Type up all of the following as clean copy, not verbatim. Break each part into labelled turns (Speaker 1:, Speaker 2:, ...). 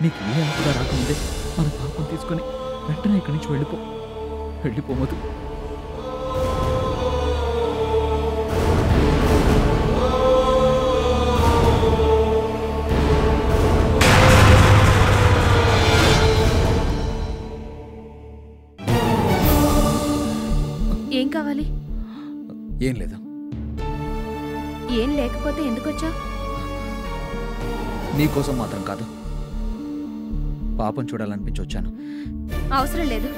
Speaker 1: నీకు ఏ కూడా రాకముందే మన పాపం తీసుకొని వెంటనే ఇక్కడి నుంచి వెళ్ళిపో మధు.
Speaker 2: ఏం కావాలి?
Speaker 1: ఏం లేదా.
Speaker 2: ఏం లేకపోతే ఎందుకొచ్చా?
Speaker 1: నీకోసం మాత్రం కాదు, పాపం చూడాలనిపించి వచ్చాను.
Speaker 2: అవసరం లేదు,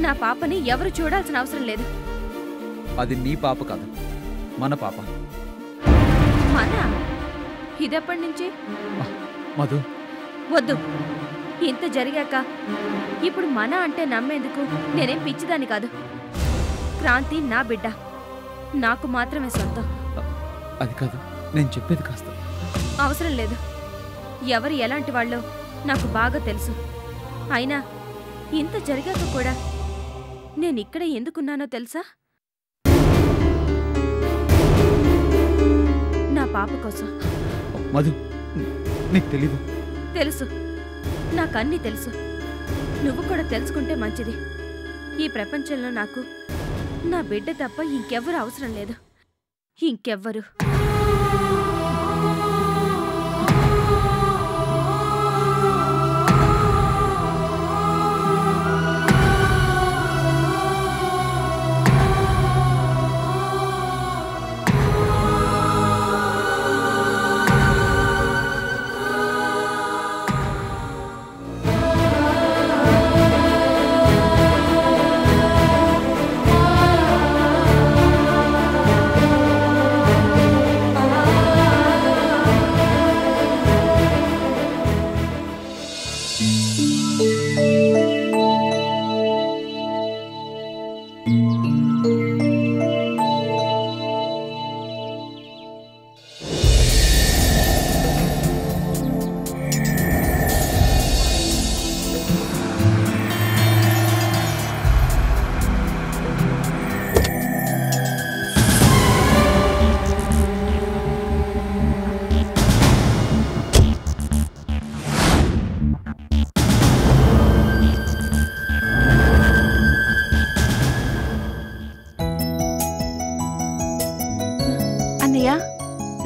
Speaker 2: నా పాపని ఎవరు చూడాల్సిన అవసరం లేదు.
Speaker 1: అది నీ పాప కాదు, మన పాప.
Speaker 2: మన? ఇదెప్పటి నుంచి?
Speaker 1: మధు
Speaker 2: వద్దు, ఇంత జరిగాక ఇప్పుడు మన అంటే నమ్మేందుకు. నేనేం పిచ్చిదాన్ని కాదు. క్రాంతి నా బిడ్డ, నాకు మాత్రమే సొంతం.
Speaker 1: అది కాదు, నేను చెప్పేది కాస్త.
Speaker 2: అవసరం లేదు, ఎవరు ఎలాంటి వాళ్ళో నాకు బాగా తెలుసు. అయినా ఇంత జరిగాక కూడా నేనిక్కడ ఎందుకున్నానో తెలుసా? నా పాప కోసం.
Speaker 1: మధు, నీకు తెలీదు.
Speaker 2: తెలుసు, నాకన్నీ తెలుసు. నువ్వు కూడా తెలుసుకుంటే మంచిది. ఈ ప్రపంచంలో నాకు నా బిడ్డ తప్ప ఇంకెవ్వరు అవసరం లేదు. ఇంకెవ్వరు.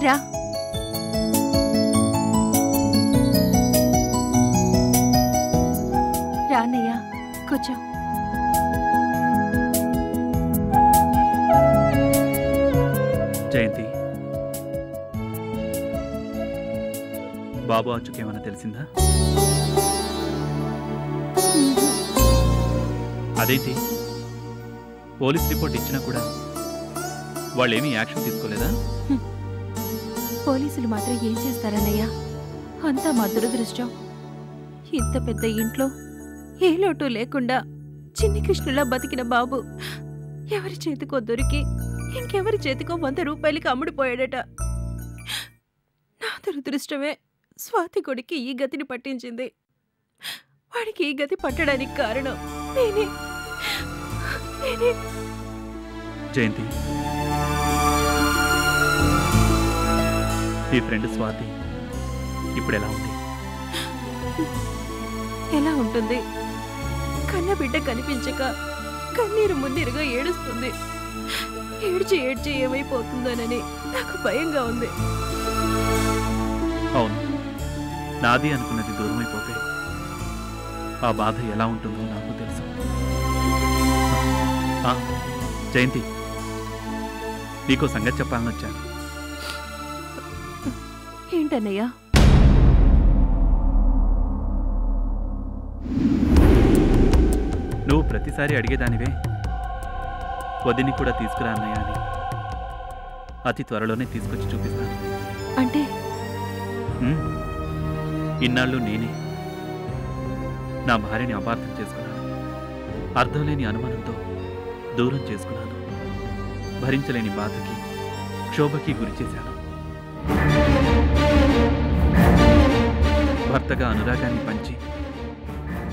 Speaker 2: రా. రానయ్య, కూర్చో.
Speaker 3: జయంతి, బాబు అచ్చుకేమన్నా తెలిసిందా? అదేంటి, పోలీస్ రిపోర్ట్ ఇచ్చినా కూడా వాళ్ళేమీ యాక్షన్ తీసుకోలేదా?
Speaker 2: పోలీసులు మాత్రం ఏం చేస్తారన్నయ్యా? అంతా మా దురదృష్టం. ఇంత పెద్ద ఇంట్లో ఏ లోటు లేకుండా చిన్ని కృష్ణులా బతికిన బాబు ఎవరి చేతికో దొరికి ఇంకెవరి చేతికో 100 రూపాయలకి అమ్ముడిపోయాడట. నా దురదృష్టమే స్వాతి కొడుకి ఈ గతిని పట్టించింది. వాడికి ఈ గతి పట్టడానికి కారణం నేనే.
Speaker 3: జయంతి, ఈ ఫ్రెండ్ స్వాతి ఇప్పుడు ఎలా ఉంది?
Speaker 2: ఎలా ఉంటుంది? కన్న బిడ్డ కనిపించక కన్నీరు మున్నీరుగా ఏడుస్తుంది. ఏడ్చి ఏమైపోతుందోనని నాకు భయంగా ఉంది.
Speaker 3: అవును, నాది అనుకున్నది దూరమైపోతే ఆ బాధ ఎలా ఉంటుందో నాకు తెలుసు. జయంతి, నీకో సంగతి చెప్పాలని వచ్చాను.
Speaker 2: ఏంటన్నయ్యా?
Speaker 3: నువ్వు ప్రతిసారి అడిగేదానివే, వదిని కూడా తీసుకురా అన్నయ్య అని. అతి త్వరలోనే తీసుకొచ్చి చూపిస్తాను.
Speaker 2: అంటే
Speaker 3: ఇన్నాళ్ళు నేనే నా భార్యని అపార్థం చేసుకున్నాను. అర్థం లేని అనుమానంతో దూరం చేసుకున్నాను. భరించలేని బాధకి, క్షోభకి గురి చేశాను. భర్తగా అనురాగాన్ని పంచి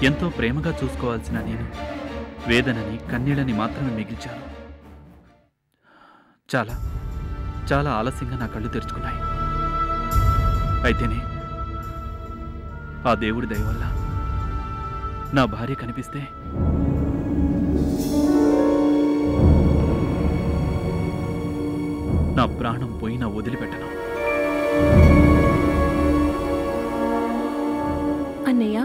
Speaker 3: ఎంతో ప్రేమగా చూసుకోవాల్సిన నేను వేదనని, కన్నీళ్ళని మాత్రమే మిగిల్చాను. చాలా చాలా ఆలస్యంగా నా కళ్ళు తెరుచుకున్నాయి. అయితేనే ఆ దేవుడి దయ వల్ల నా భార్య కనిపిస్తే నా ప్రాణం పోయినా వదిలిపెట్టను.
Speaker 2: అన్నయ్య,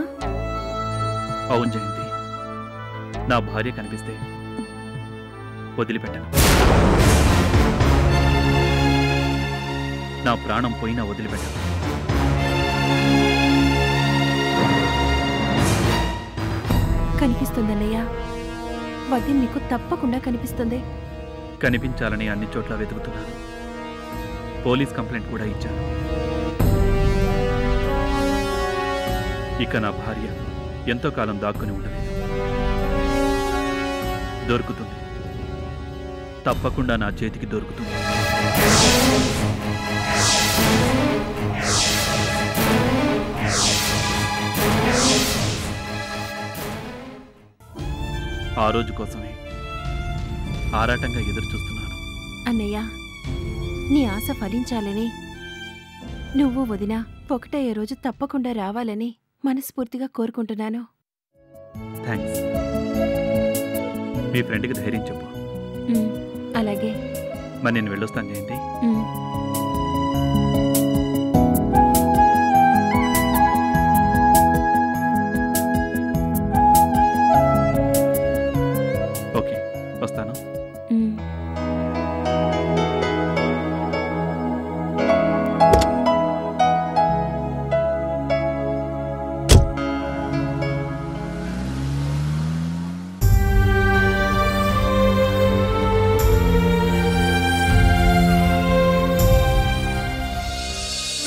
Speaker 3: అవును జయంతి, నా భార్య కనిపిస్తే వదిలిపెట్టను. నా ప్రాణం పోయినా వదిలిపెట్టను.
Speaker 2: కనిపిస్తుందన్నయ్య. వదిన్ నీకు తప్పకుండా కనిపిస్తుంది.
Speaker 3: కనిపించాలని అన్ని చోట్ల వెతుకుతున్నాను. పోలీస్ కంప్లైంట్ కూడా ఇచ్చాను. ఇక నా భార్య ఎంతో కాలం దాక్కుని ఉండలేదు. దొరుకుతుంది, తప్పకుండా నా చేతికి దొరుకుతుంది. ఆ రోజు కోసమే ఆరాటంగా ఎదురు చూస్తున్నాను.
Speaker 2: అన్నయ్య, నీ ఆశ ఫలించాలని, నువ్వు వదినా ఒకటయ్యే రోజు తప్పకుండా రావాలని మనస్ఫూర్తిగా కోరుకుంటున్నాను.
Speaker 3: థ్యాంక్స్. మీ ఫ్రెండ్కి ధైర్యం చెప్పు.
Speaker 2: అలాగే.
Speaker 3: మరి నేను వెళ్ళొస్తాను జయంతి. ఓకే, వస్తాను.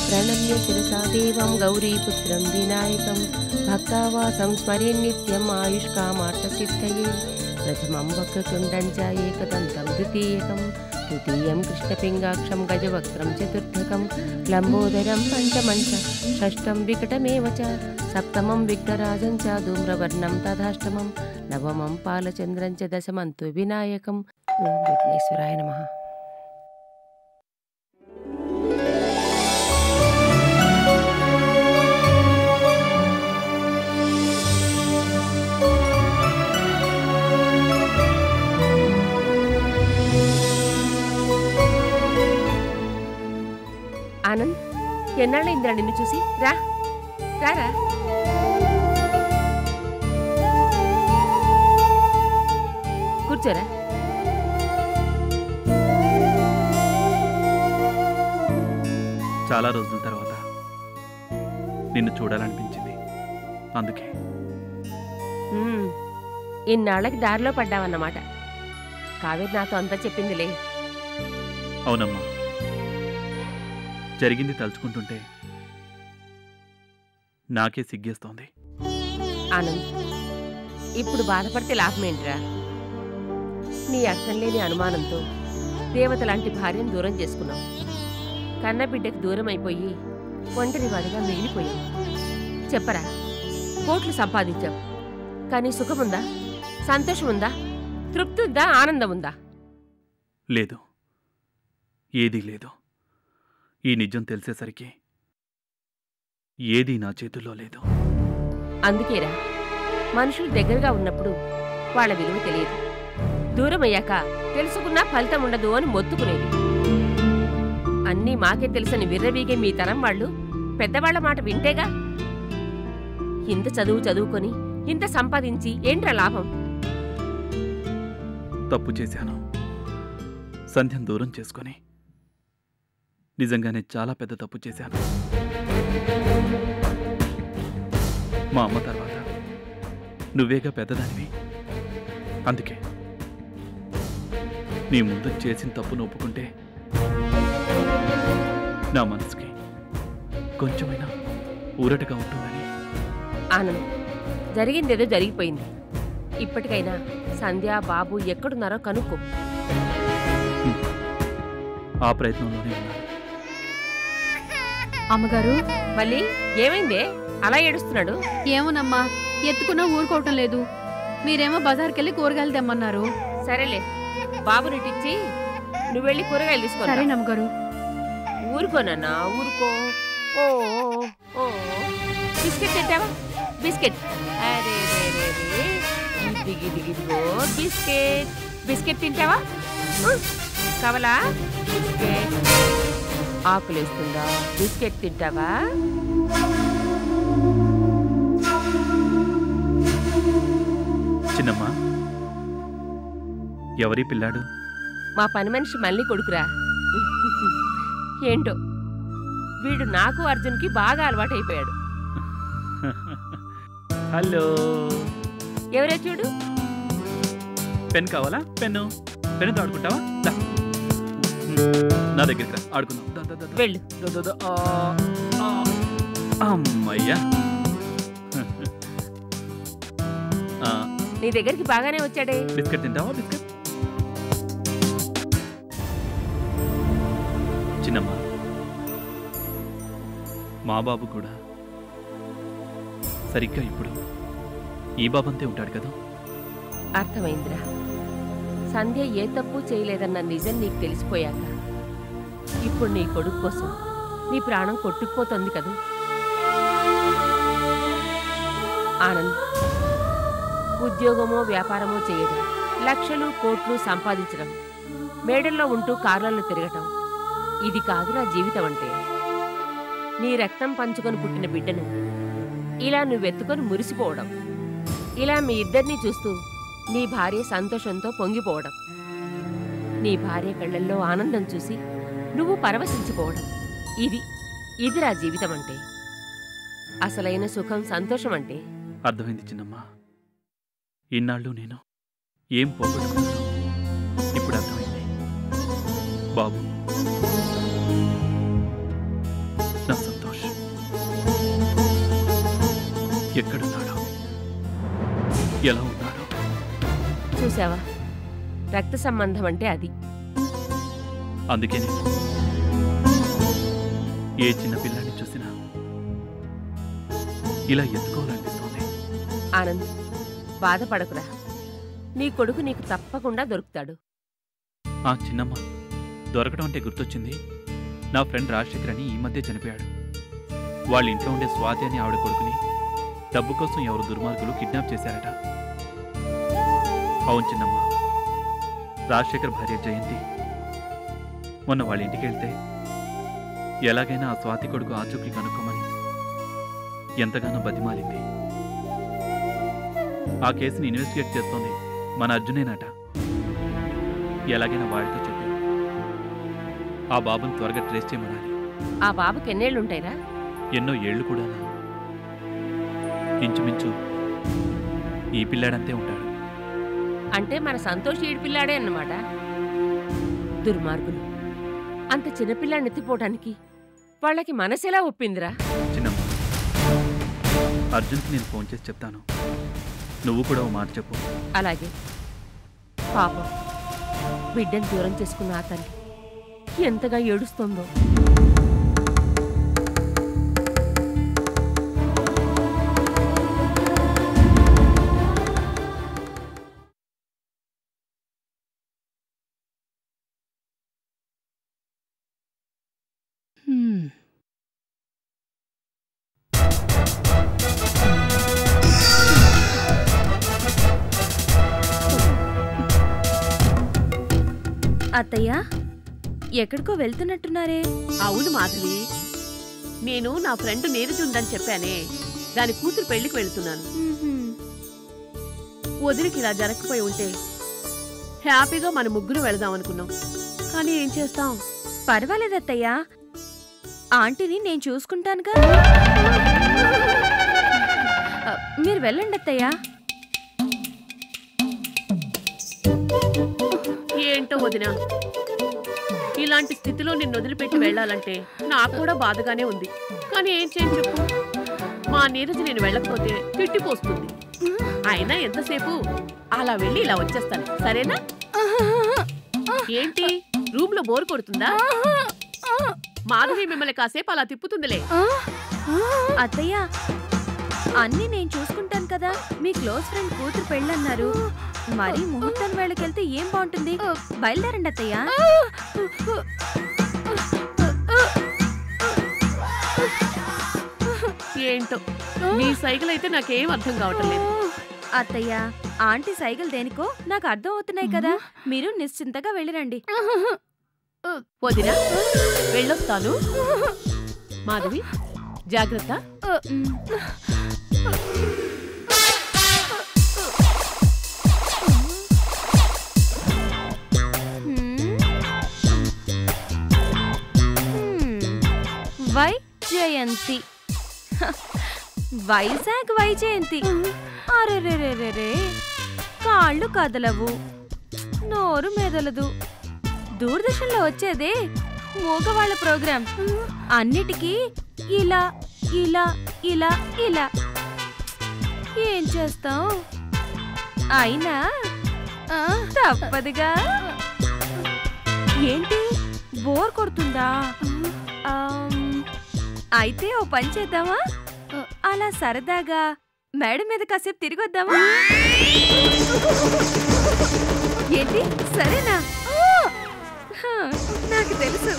Speaker 4: ప్రణమ్య శిరసా దేవం గౌరీపుత్రం వినాయకం భక్తావాసం స్మరే నిత్యం ఆయుష్కామార్థసిద్ధయే. ప్రథమం వక్రతుండం చ ఏకదంతం ద్వితీయకం తృతీయం కృష్ణపింగాక్షం గజవక్త్రం చతుర్థకం లంబోదరం పంచమం చ షష్టం వికటమేవ చ సప్తమం విఘ్నరాజం చ ధూమ్రవర్ణం తథాష్టమం నవమం పాలచంద్రం చ దశమం తు వినాయకం. ఓం విఘ్నేశ్వరాయ నమః. ఆనంద్, ఎన్నాళ్ళైందిరా నిన్ను చూసి? రా రారా. కూర్చోరా.
Speaker 3: చాలా రోజుల తర్వాత నిన్ను చూడాలనిపించింది, అందుకే.
Speaker 4: ఇన్నాళ్ళకి దారిలో పడ్డావన్నమాట. కావేరి నాతో అంతా చెప్పిందిలే.
Speaker 3: అవునమ్మా, జరిగింది తలుచుకుంటుంటే నాకే సిగ్గేస్తోంది.
Speaker 4: ఆనంద్, ఇప్పుడు బాధపడితే లాభమేంట్రా? నీ అర్థం లేని అనుమానంతో దేవత లాంటి భార్యను దూరం చేసుకున్నావు. కన్నబిడ్డకు దూరం అయిపోయి ఒంటరి వాడిగా మిగిలిపోయావు. చెప్పరా, కోట్లు సంపాదించావు, కానీ సుఖముందా? సంతోషం ఉందా? తృప్తి ఉందా? ఆనందం ఉందా?
Speaker 3: లేదు, ఏదీ లేదు. ఈ నిజం తెలిసేసరికి ఏదీ నా చేతుల్లో లేదు.
Speaker 4: అందుకేరా, మనుషులు దగ్గరగా ఉన్నప్పుడు వాళ్ళ విలువ తెలియదు, దూరమయ్యాక తెలుసుకున్నా ఫలితం ఉండదు అని మొత్తుకునేది. అన్నీ మాకే తెలుసని విర్రవీగే మీ తరం వాళ్ళు పెద్దవాళ్ల మాట వింటేగా. ఇంత చదువుకొని ఇంత సంపాదించి ఏంట్రా లాభం?
Speaker 3: తప్పు చేశాను. సంధ్యను దూరం చేసుకొని నిజంగానే చాలా పెద్ద తప్పు చేశాను. మా అమ్మ తర్వాత నువ్వేగా పెద్దదానివి. అందుకే నీ ముందు చేసిన తప్పును ఒప్పుకుంటే నా మనసుకి కొంచెమైనా ఊరటగా ఉంటుందని.
Speaker 4: ఆనంద్, జరిగిందేదో జరిగిపోయింది. ఇప్పటికైనా సంధ్య, బాబు ఎక్కడున్నారో కనుక్కో.
Speaker 3: ఆ ప్రయత్నంలోనే ఉన్నాను.
Speaker 2: అమ్మగారు,
Speaker 4: మళ్ళీ ఏమైందే అలా ఏడుస్తున్నాడు?
Speaker 2: ఏమోనమ్మా, ఎత్తుకున్నా ఊరుకోవటం లేదు. మీరేమో బజార్కెళ్ళి కూరగాయలు తెమ్మన్నారు.
Speaker 4: సరేలే, బాబు నిటిచ్చి నువ్వెళ్ళి కూరగాయలు తీసుకో.
Speaker 2: సరేనమ్మగారు.
Speaker 4: ఊరుకోనన్నా, ఊరుకో. ఓ ఓ బిస్కెట్ తింటావా? బిస్కెట్. అరే రే రే రే, ఇదిగో బిస్కెట్. బిస్కెట్ తింటావా? కావాలా? బిస్కెట్. ఆకులేస్తుందా? బిస్కెట్ తింటావా?
Speaker 3: చిన్నమ్మా, ఎవరి పిల్లాడు?
Speaker 4: మా పని మనిషి మళ్ళీ కొడుకురా. ఏంటో వీడు నాకు అర్జున్కి బాగా అలవాటైపోయాడు.
Speaker 3: హలో,
Speaker 4: ఎవరో చూడు.
Speaker 3: పెన్ కావాలా? పెన్నుతో ఆడుకుంటావా? నా దగ్గరికి రా, ఆడుకుందాం.
Speaker 4: వెళ్ళు.
Speaker 3: అమ్మయ్యా,
Speaker 4: నీ దగ్గరికి బాగానే వచ్చాడే.
Speaker 3: బిస్కెట్ తింటావా? బిస్కెట్. చిన్నమ్మ, మా బాబు కూడా సరిగ్గా ఇప్పుడు ఈ బాబంతే ఉంటాడు కదా.
Speaker 4: అర్థమైందిరా. సంధ్య ఏ తప్పు చేయలేదన్న నిజం నీకు తెలిసిపోయాక ఇప్పుడు నీ కొడుకు కోసం నీ ప్రాణం కొట్టుకుపోతుంది కదూ. ఆనంద్ ఉద్యోగమో వ్యాపారమో చేయడం, లక్షలు కోట్లు సంపాదించడం, మేడల్లో ఉంటూ కార్లలో తిరగటం, ఇది కాదు నా జీవితం అంటే. నీ రక్తం పంచుకొని పుట్టిన బిడ్డను ఇలా నువ్వెత్తుకొని మురిసిపోవడం, ఇలా మీ ఇద్దరినీ చూస్తూ నీ భార్య సంతోషంతో పొంగిపోవడం, నీ భార్య కళ్ళల్లో ఆనందం చూసి నువ్వు పరవశించిపోవడం, ఇదిరా జీవితం అంటే. అసలైన సుఖం, సంతోషం అంటే.
Speaker 3: అర్థమైంది చిన్నమ్మా. ఇన్నాళ్ళు నేను ఏం పోగొట్టుకున్నాను ఇప్పుడు అర్థమైంది. బాబు, నా సంతోష్ ఎక్కడున్నాడో, ఎలా ఉన్నాడో
Speaker 4: చూసావా? రక్త సంబంధం అంటే అది.
Speaker 3: అందుకే నేను ఏ చిన్న పిల్లాన్ని చూసినా ఇలా ఎత్తుకోవాలనిపిస్తోంది.
Speaker 4: ఆనంద్, బాధపడకురా. నీ కొడుకు నీకు తప్పకుండా దొరుకుతాడు.
Speaker 3: ఆ చిన్నమ్మ, దొరకడం అంటే గుర్తొచ్చింది. నా ఫ్రెండ్ రాజశేఖర్ అని ఈ మధ్య చనిపోయాడు. వాళ్ళ ఇంట్లో ఉండే స్వాతి అని ఆవిడ కొడుకుని డబ్బు కోసం ఎవరు దుర్మార్గులు కిడ్నాప్ చేశారట. అవును చిన్నమ్మ, రాజశేఖర్ భార్య జయంతి మొన్న వాళ్ళ ఇంటికి వెళ్తే ఎలాగైనా ఆ స్వాతి కొడుకు ఆచూకీ కనుక్కోమని ఎంతగానో బతిమాలింది. ఆ కేసుని ఇన్వెస్టిగేట్ చేస్తోంది మన అర్జునేనట. ఎలాగైనా వాడితో చెప్పి ఆ బాబుని త్వరగా ట్రేస్ చేయమనాలి.
Speaker 4: ఆ బాబుకి ఎన్నేళ్లుంటాయిరా?
Speaker 3: ఎన్నో ఏళ్లు కూడా. ఇంచుమించు ఈ పిల్లాడంతే ఉంటాడు.
Speaker 4: అంటే మన సంతోష్ ఈడు పిల్లాడే అన్నమాట. దుర్మార్గులు అంత చిన్నపిల్లాన్ని ఎత్తిపోవడానికి వాళ్ళకి మనసెలా ఒప్పిందిరా?
Speaker 3: చిన్నమ్మ, అర్జున్కి నేను ఫోన్ చేసి చెప్తాను. నువ్వు కూడా ఓ మాట చెప్పు.
Speaker 4: అలాగే. పాపం, బిడ్డను దూరం చేసుకున్న ఆ తల్లి ఎంతగా ఏడుస్తోందో.
Speaker 2: అత్తయ్య, ఎక్కడికో వెళ్తున్నట్టున్నారే?
Speaker 5: అవును మాధవి, నేను నా ఫ్రెండ్ నీరజ్ ఉందని చెప్పానే, దాని కూతురు పెళ్లికి వెళ్తున్నాను. వదిలికి ఇలా జరగకపోయి ఉంటే హ్యాపీగా మన ముగ్గురు వెళదాం అనుకున్నాం. కానీ ఏం చేస్తాం?
Speaker 2: పర్వాలేదత్తయ్య, ఆంటీని నేను చూసుకుంటానుగా. మీరు వెళ్ళండి అత్తయ్య.
Speaker 5: ఏంటో వదినా, ఇలాంటి స్థితిలో నిన్ను వదిలిపెట్టి వెళ్ళాలంటే నాకు కూడా బాధగానే ఉంది. కానీ ఏం చేయని చెప్పు, మా నీరజ్ నేను వెళ్ళకపోతే తిట్టిపోస్తుంది. అయినా ఎంతసేపు అలా వెళ్ళి ఇలా వచ్చేస్తాను, సరేనా? ఏంటి, రూమ్ లో బోర్ కొడుతుందా? మాధవి మిమ్మల్ని కాసేపు అలా తిప్పుతుందిలే.
Speaker 2: అత్తయ్య, అన్నీ నేను చూసుకుంటాను కదా. మీ క్లోజ్ ఫ్రెండ్ కూతురు పెళ్ళన్నారు, మరి ముహూర్తం వేళకెళ్తే ఏం బాగుంటుంది. బయలుదేరండి అత్తయ్య.
Speaker 5: ఏంటో నీ సైకిల్ అయితే నాకేం అర్థం కావటం లేదు.
Speaker 2: అత్తయ్య, ఆంటీ సైకిల్ దేనికో నాకు అర్థం అవుతున్నాయి కదా. మీరు నిశ్చింతగా వెళ్ళిరండి.
Speaker 5: వదినా వెళ్ళొస్తాను. మాధవి జాగ్రత్త.
Speaker 2: వైజయంతి, వైజాగ్ వైజయంతి. అరెరెరెరెరే, కాళ్ళు కదలవు, నోరు మెదలదు. దూరదర్శన్లో వచ్చేదే మూగవాళ్ళ ప్రోగ్రాం. అన్నిటికీ ఇలా ఇలా ఇలా ఇలా. ఏం చేస్తాం, అయినా తప్పదుగా. ఏంటి, బోర్ కొడుతుందా? అయితే ఓ పని చేద్దామా, అలా సరదాగా మేడ మీద కాసేపు తిరిగొద్దామా? ఏంటి, సరేనా? నాకు తెలుసు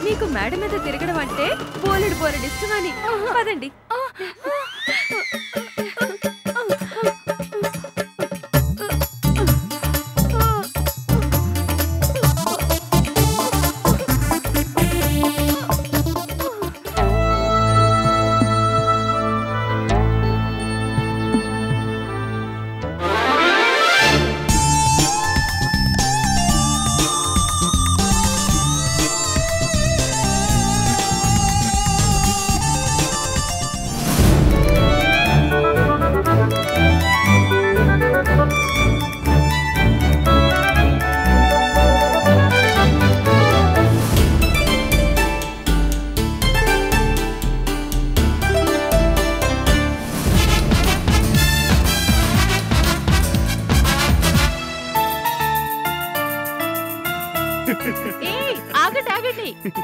Speaker 2: మీకు మేడ మీద తిరగడం అంటే బోలెడు బోలెడు ఇష్టమని. పదండి.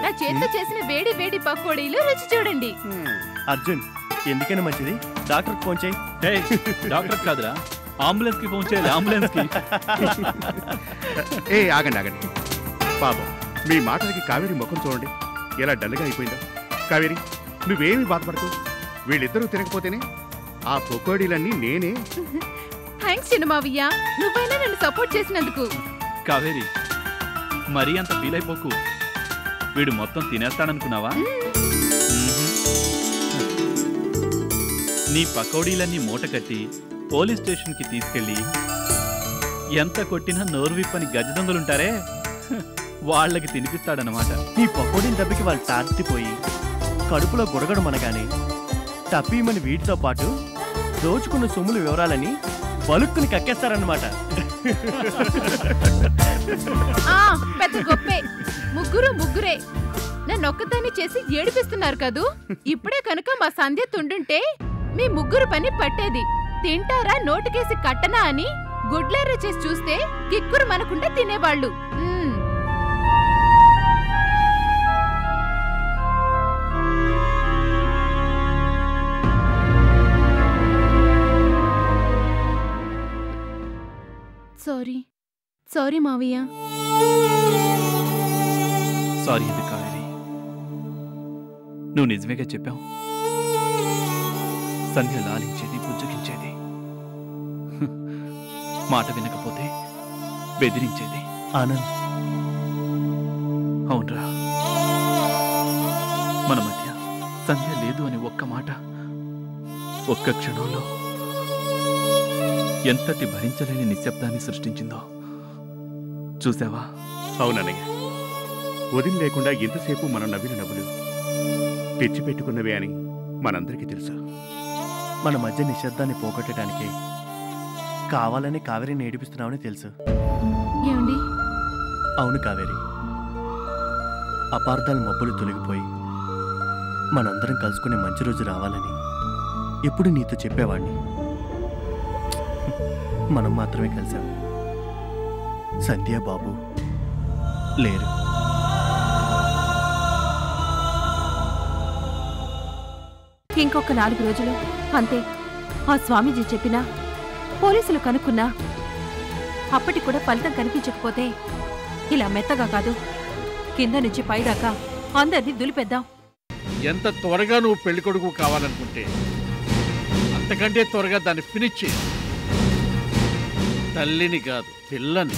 Speaker 2: నా చేతితో చేసిన వేడి వేడి పకోడీలు రుచి చూడండి.
Speaker 6: అర్జున్, ఎందుకైనా మంచిది డాక్టర్ ఫోన్ చేయి.
Speaker 3: డాక్టర్ కాదురా, అంబులెన్స్ కి ఫోన్ చేయాలి. అంబులెన్స్ కి.
Speaker 7: ఆగండి ఆగండి పాపం, మీ మాటలకి కావేరి ముఖం చూడండి ఎలా డల్గా అయిపోయిందో. కావేరి, నువ్వేమి బాధపడకు. వీళ్ళిద్దరూ తినకపోతేనే ఆ పకోడీలన్నీ నేనే.
Speaker 2: థ్యాంక్స్ చిన్నమావయ్య, నువ్వైనా నన్ను సపోర్ట్ చేసినందుకు.
Speaker 3: కావేరి, మరీ అంత ఫీల్ అయిపోకు. వీడు మొత్తం తినేస్తాడనుకున్నావా? నీ పకోడీలన్నీ మూట కట్టి పోలీస్ స్టేషన్కి తీసుకెళ్ళి ఎంత కొట్టినా నోరు విప్పని గజ దొంగలుంటారే, వాళ్ళకి తినిపిస్తాడనమాట.
Speaker 6: నీ పకోడీని దెబ్బకి వాళ్ళు తాటిపోయి కడుపులో గుడగడం అనగానే తప్పీమని వీటితో పాటు దోచుకున్న సొమ్ముల వివరాలని బలుక్కుని కక్కేస్తారన్నమాట.
Speaker 2: పెద్ద గొప్పే, ముగ్గురే నన్నొక్కదాన్ని చేసి ఏడిపిస్తున్నారు కదూ. ఇప్పుడే కనుక మా సంధ్య తుండుంటే మీ ముగ్గురు పని పట్టేది. తింటారా నోటికేసి కట్టనా అని గుడ్లేరే చేసి చూస్తే కిక్కురు మనకుండా తినేవాళ్ళు. సారీ మావయ్య.
Speaker 3: సారీ ఇది కావేరి, నువ్వు నిజమేగా చెప్పావు. సంధ్య లాలించేది, బుజ్జగించేది, మాట వినకపోతే బెదిరించేది.
Speaker 6: ఆనంద్,
Speaker 3: అవునరా, మన మధ్య సంధ్య లేదు అని ఒక్క మాట, ఒక్క క్షణంలో ఎంతటి భరించలేని నిశ్శబ్దాన్ని సృష్టించిందో చూసావా?
Speaker 7: అవునన్నయ్య, వదిలి లేకుండా ఎంతసేపు మనం నవ్విన నవ్వులు తెచ్చిపెట్టుకున్నవే అని మనందరికీ తెలుసు.
Speaker 6: మన మధ్య నిశ్శబ్దాన్ని పోగొట్టడానికి కావాలని కావేరిని ఏడిపిస్తున్నామని తెలుసు.
Speaker 2: ఏమండి?
Speaker 6: అవును కావేరి, అపార్థాల మబ్బులు తొలగిపోయి మనందరం కలుసుకునే మంచి రోజు రావాలని ఎప్పుడు నీతో చెప్పేవాణ్ణి. మనం మాత్రమే కలిసాం. సంధ్య బాబు లేరు.
Speaker 2: ఇంకొక 4 రోజులు అంతే. ఆ స్వామీజీ చెప్పినా, పోలీసులు కనుక్కున్నా, అప్పటికి కూడా ఫలితం కనిపించకపోతే ఇలా మెత్తగా కాదు, కింద నుంచి పైదాకా అందరినీ దులిపేద్దాం.
Speaker 8: ఎంత త్వరగా నువ్వు పెళ్లి కొడుకు కావాలనుకుంటే అంతకంటే త్వరగా దాన్ని ఫినిష్ చేయాలి. తల్లిని కాదు, పిల్లని.